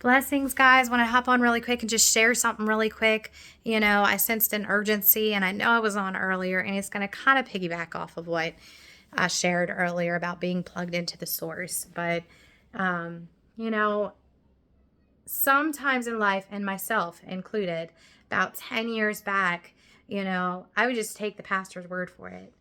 Blessings, guys. Want to hop on really quick and just share something really quick. I sensed an urgency, and I know I was on earlier, and it's going to kind of piggyback off of what I shared earlier about being plugged into the source. But, you know, sometimes in life, and myself included, about 10 years back, I would just take the pastor's word for it.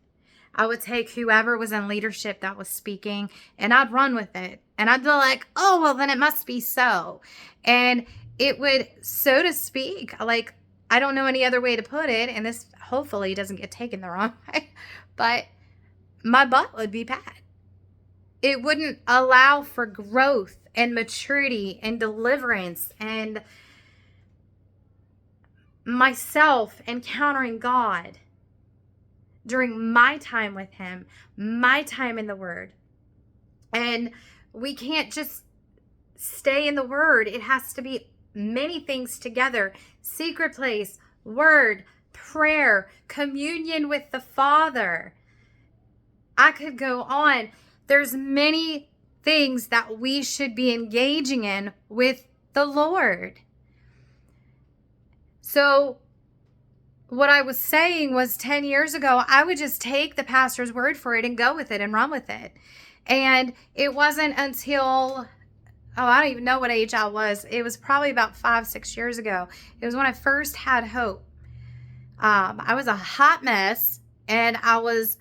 I would take whoever was in leadership that was speaking and I'd run with it. And I'd be like, oh, well, then it must be so. And it would, so to speak, like, I don't know any other way to put it. And this hopefully doesn't get taken the wrong way, but my butt would be bad. It wouldn't allow for growth and maturity and deliverance and myself encountering God during my time with him, my time in the word. And we can't just stay in the word. It has to be many things together. Secret place, word, prayer, communion with the Father. I could go on. There's many things that we should be engaging in with the Lord. So what I was saying was 10 years ago, I would just take the pastor's word for it and go with it and run with it. And it wasn't until, I don't even know what age I was. It was probably about 5-6 years ago. It was when I first had hope. I was a hot mess, and I was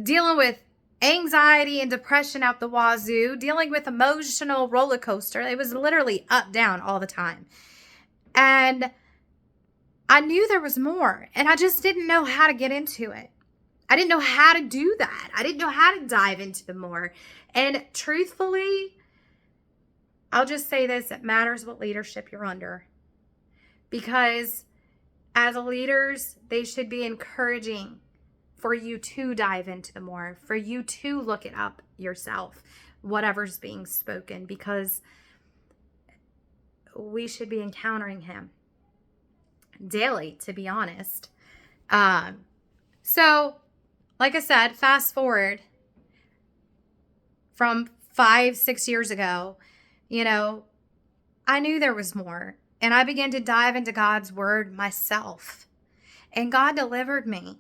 dealing with anxiety and depression out the wazoo, dealing with emotional roller coaster. It was literally up, down all the time. And I knew there was more, and I just didn't know how to get into it. I didn't know how to do that. I didn't know how to dive into more. And truthfully, I'll just say this, it matters what leadership you're under. Because as leaders, they should be encouraging for you to dive into the more, for you to look it up yourself, whatever's being spoken, because we should be encountering him daily, to be honest. So, like I said, fast forward from 5-6 years ago, I knew there was more. And I began to dive into God's word myself. And God delivered me.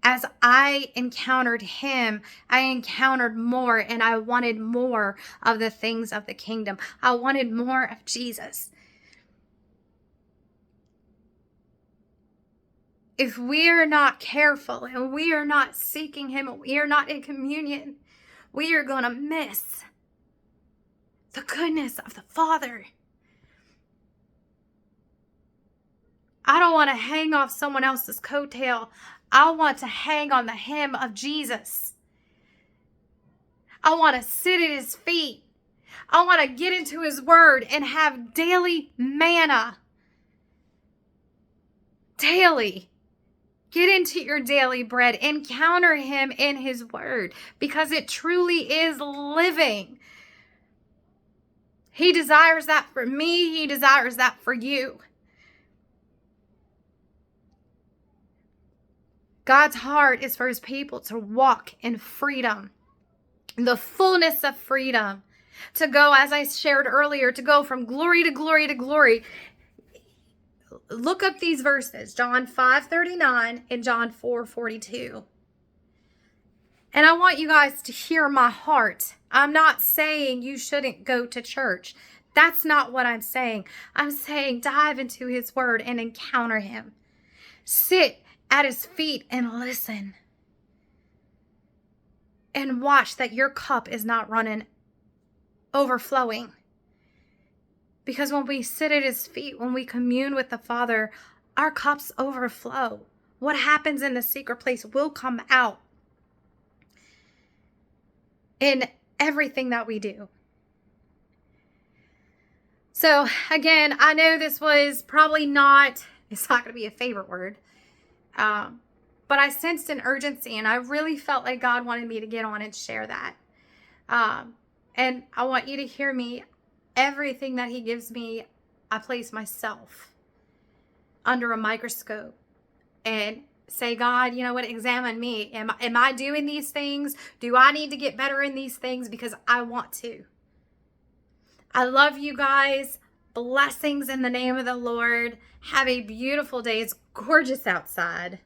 As I encountered him, I encountered more, and I wanted more of the things of the kingdom. I wanted more of Jesus. If we are not careful and we are not seeking him, and we are not in communion, we are going to miss the goodness of the Father. I don't want to hang off someone else's coattail. I want to hang on the hem of Jesus. I want to sit at his feet. I want to get into his word and have daily manna. Daily. Get into your daily bread. Encounter him in his word, because it truly is living. He desires that for me. He desires that for you. God's heart is for his people to walk in freedom, the fullness of freedom, to go, as I shared earlier, to go from glory to glory to glory. Look up these verses, John 5:39 and John 4:42. And I want you guys to hear my heart. I'm not saying you shouldn't go to church. That's not what I'm saying. I'm saying dive into his word and encounter him. Sit at his feet and listen. And watch that your cup is not running, overflowing. Because when we sit at his feet, when we commune with the Father, our cups overflow. What happens in the secret place will come out in everything that we do. So again, I know this was probably it's not going to be a favorite word. But I sensed an urgency, and I really felt like God wanted me to get on and share that. And I want you to hear me. Everything that he gives me, I place myself under a microscope and say, God, you know what? Examine me. Am I doing these things? Do I need to get better in these things? Because I want to. I love you guys. Blessings in the name of the Lord. Have a beautiful day. It's gorgeous outside.